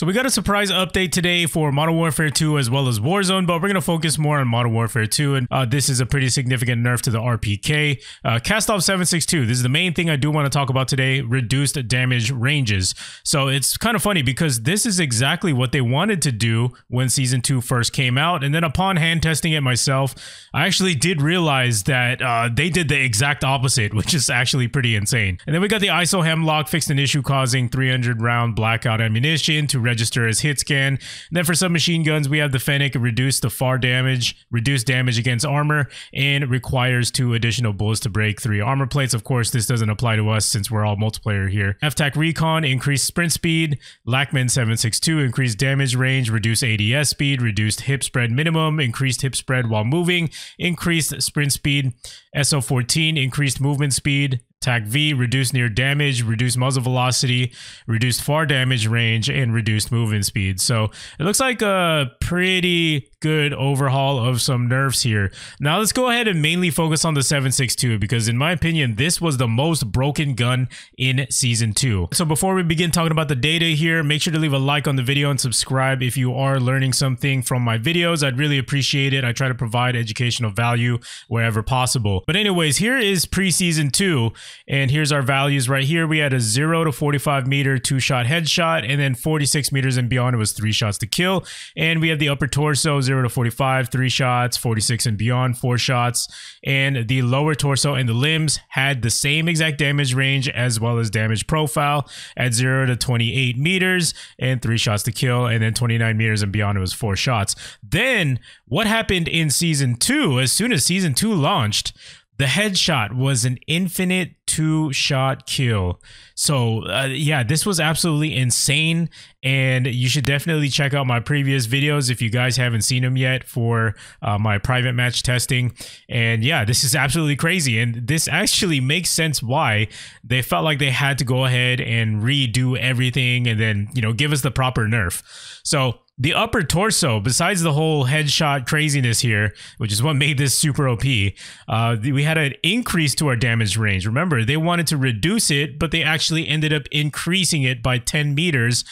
So we got a surprise update today for Modern Warfare 2 as well as Warzone, but we're going to focus more on Modern Warfare 2, and this is a pretty significant nerf to the RPK. Kastov 762, this is the main thing I do want to talk about today, reduced damage ranges. So it's kind of funny because this is exactly what they wanted to do when Season 2 first came out, and then upon hand testing it myself, I actually did realize that they did the exact opposite, which is actually pretty insane. And then we got the 𝗧𝗨𝗥𝗕𝗢𝗠 fixed an issue causing 300 round blackout ammunition to register as hit scan. And then for submachine guns, we have the Fennec reduced the FAR damage, reduced damage against armor, and requires 2 additional bullets to break 3 armor plates. Of course, this doesn't apply to us since we're all multiplayer here. FTAC Recon increased sprint speed. 𝗏𝗏man 762 increased damage range, reduced ADS speed, reduced hip spread minimum, increased hip spread while moving, increased sprint speed. SO14 increased movement speed. TAC V reduced near damage, reduced muzzle velocity, reduced far damage range, and reduced movement speed. So it looks like a pretty good overhaul of some nerfs here. Now let's go ahead and mainly focus on the 762 because in my opinion, this was the most broken gun in Season 2. So before we begin talking about the data here, make sure to leave a like on the video and subscribe if you are learning something from my videos. I'd really appreciate it. I try to provide educational value wherever possible. But anyways, here is pre-Season 2. And here's our values right here. We had a 0 to 45 meter 2-shot headshot, and then 46 meters and beyond, it was 3 shots to kill. And we have the upper torso, 0 to 45, 3 shots, 46 and beyond, 4 shots. And the lower torso and the limbs had the same exact damage range as well as damage profile at 0 to 28 meters and 3 shots to kill. And then 29 meters and beyond, it was 4 shots. Then what happened in Season 2, as soon as Season 2 launched, the headshot was an infinite 2-shot kill. So yeah, this was absolutely insane, and you should definitely check out my previous videos if you guys haven't seen them yet for my private match testing. And yeah, this is absolutely crazy, and this actually makes sense why they felt like they had to go ahead and redo everything and then, you know, give us the proper nerf. So the upper torso, besides the whole headshot craziness here, which is what made this super OP, we had an increase to our damage range. Remember, they wanted to reduce it, but they actually ended up increasing it by 10 meters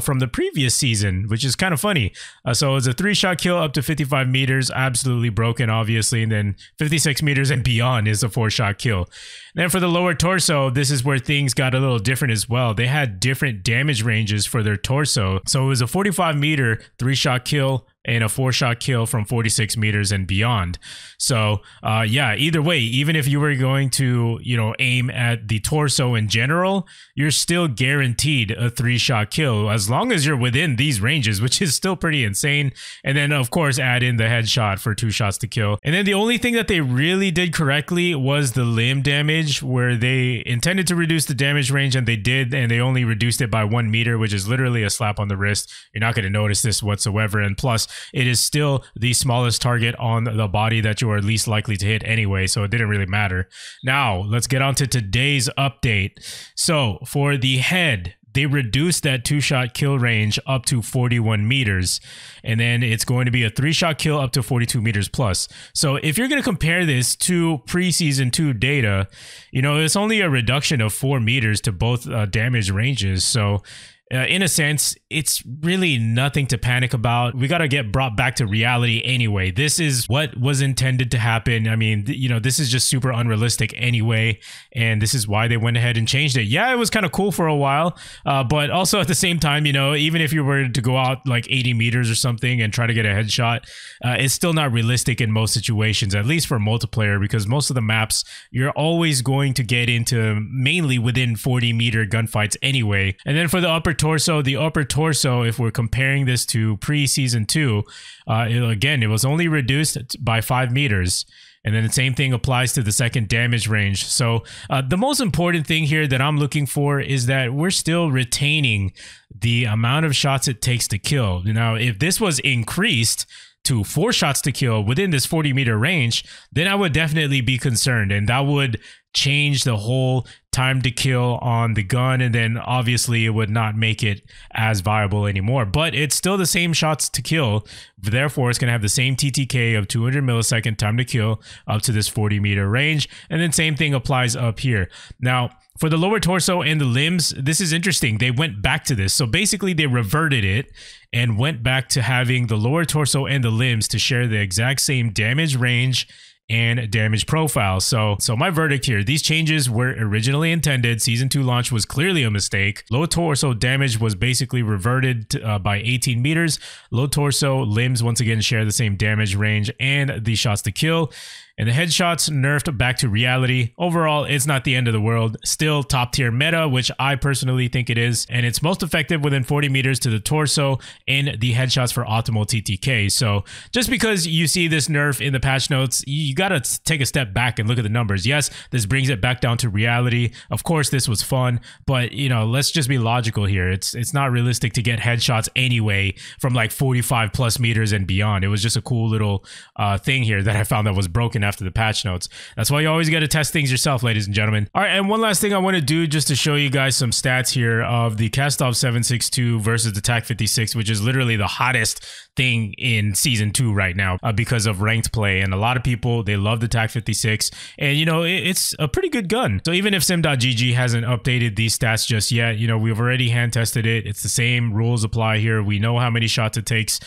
from the previous season, which is kind of funny. So it was a 3-shot kill up to 55 meters, absolutely broken, obviously, and then 56 meters and beyond is a 4-shot kill. Then for the lower torso, this is where things got a little different as well. They had different damage ranges for their torso. So it was a 45 meter 3-shot kill and a 4-shot kill from 46 meters and beyond. So yeah, either way, even if you were going to, you know, aim at the torso in general, you're still guaranteed a 3-shot kill as long as you're within these ranges, which is still pretty insane. And then of course add in the headshot for 2 shots to kill. And then the only thing that they really did correctly was the limb damage, where they intended to reduce the damage range, and they did, and they only reduced it by 1 meter, which is literally a slap on the wrist. You're not going to notice this whatsoever, and plus it is still the smallest target on the body that you are least likely to hit anyway, so it didn't really matter. Now, let's get on to today's update. So, for the head, they reduced that 2-shot kill range up to 41 meters, and then it's going to be a 3-shot kill up to 42 meters plus. So if you're going to compare this to pre-Season 2 data, you know, it's only a reduction of 4 meters to both damage ranges. So in a sense, it's really nothing to panic about. We got to get brought back to reality anyway. This is what was intended to happen. I mean, you know, this is just super unrealistic anyway, and this is why they went ahead and changed it. Yeah, it was kind of cool for a while, but also at the same time, you know, even if you were to go out like 80 meters or something and try to get a headshot, it's still not realistic in most situations, at least for multiplayer, because most of the maps, you're always going to get into mainly within 40-meter gunfights anyway. And then for the upper torso, if we're comparing this to pre-Season 2, again, it was only reduced by 5 meters. And then the same thing applies to the second damage range. So the most important thing here that I'm looking for is that we're still retaining the amount of shots it takes to kill. Now, if this was increased to 4 shots to kill within this 40-meter range, then I would definitely be concerned, and that would change the whole time to kill on the gun, and then obviously it would not make it as viable anymore. But it's still the same shots to kill, therefore it's going to have the same TTK of 200 millisecond time to kill up to this 40-meter range, and then same thing applies up here. Now for the lower torso and the limbs, this is interesting. They went back to this. So basically they reverted it and went back to having the lower torso and the limbs to share the exact same damage range and damage profile. So my verdict here, these changes were originally intended. Season 2 launch was clearly a mistake. Low torso damage was basically reverted to, by 18 meters. Low torso limbs once again share the same damage range and the shots to kill. And the headshots nerfed back to reality. Overall, it's not the end of the world. Still top tier meta, which I personally think it is. And it's most effective within 40 meters to the torso and the headshots for optimal TTK. So just because you see this nerf in the patch notes, you got to take a step back and look at the numbers. Yes, this brings it back down to reality. Of course, this was fun, but you know, let's just be logical here. It's not realistic to get headshots anyway from like 45 plus meters and beyond. It was just a cool little thing here that I found that was broken after the patch notes. That's why you always got to test things yourself, ladies and gentlemen. All right, and one last thing I want to do just to show you guys some stats here of the Kastov 762 versus the TAC-56, which is literally the hottest thing in season 2 right now because of ranked play. And a lot of people, they love the TAC-56, and you know, it's a pretty good gun. So even if sim.gg hasn't updated these stats just yet, you know, we've already hand tested it. It's the same rules apply here. We know how many shots it takes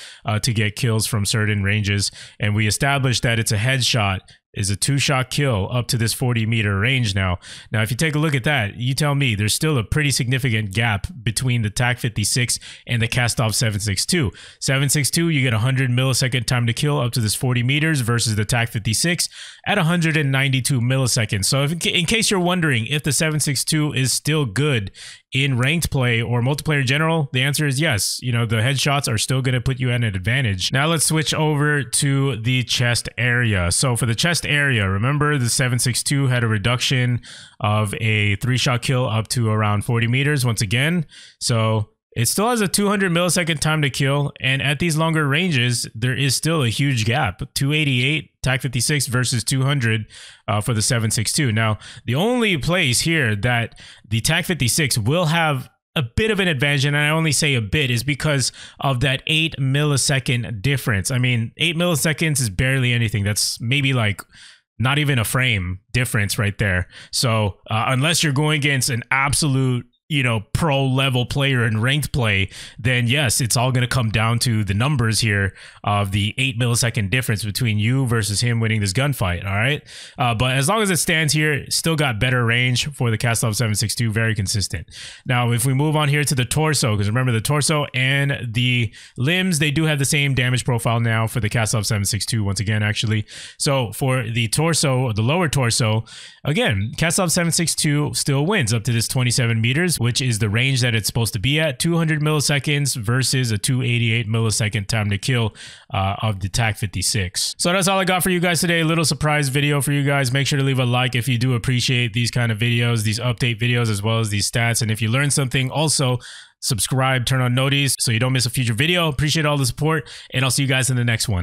to get kills from certain ranges, and we established that it's a headshot is a 2-shot kill up to this 40-meter range now. Now, if you take a look at that, you tell me there's still a pretty significant gap between the TAC-56 and the Kastov 762. 762, you get 100 millisecond time to kill up to this 40 meters versus the TAC-56 at 192 milliseconds. So if, in case you're wondering if the 762 is still good in ranked play or multiplayer in general, the answer is yes. You know, the headshots are still going to put you at an advantage. Now let's switch over to the chest area. So for the chest area, remember the 762 had a reduction of a 3-shot kill up to around 40 meters once again. So it still has a 200 millisecond time to kill, and at these longer ranges, there is still a huge gap. 288 TAC-56 versus 200 for the 762. Now, the only place here that the TAC-56 will have a bit of an advantage, and I only say a bit, is because of that 8 millisecond difference. I mean, 8 milliseconds is barely anything. That's maybe like not even a frame difference right there. So unless you're going against an absolute, you know, pro level player in ranked play, then yes, it's all going to come down to the numbers here of the 8 millisecond difference between you versus him winning this gunfight. All right. But as long as it stands here, still got better range for the Kastov 762, very consistent. Now, if we move on here to the torso, because remember the torso and the limbs, they do have the same damage profile now for the Kastov 762 once again, actually. So for the torso, the lower torso, again, Kastov 762 still wins up to this 27 meters, which is the range that it's supposed to be at, 200 milliseconds versus a 288 millisecond time to kill of the TAC-56. So that's all I got for you guys today. A little surprise video for you guys. Make sure to leave a like if you do appreciate these kind of videos, these update videos, as well as these stats. And if you learned something, also subscribe, turn on noties so you don't miss a future video. Appreciate all the support, and I'll see you guys in the next one.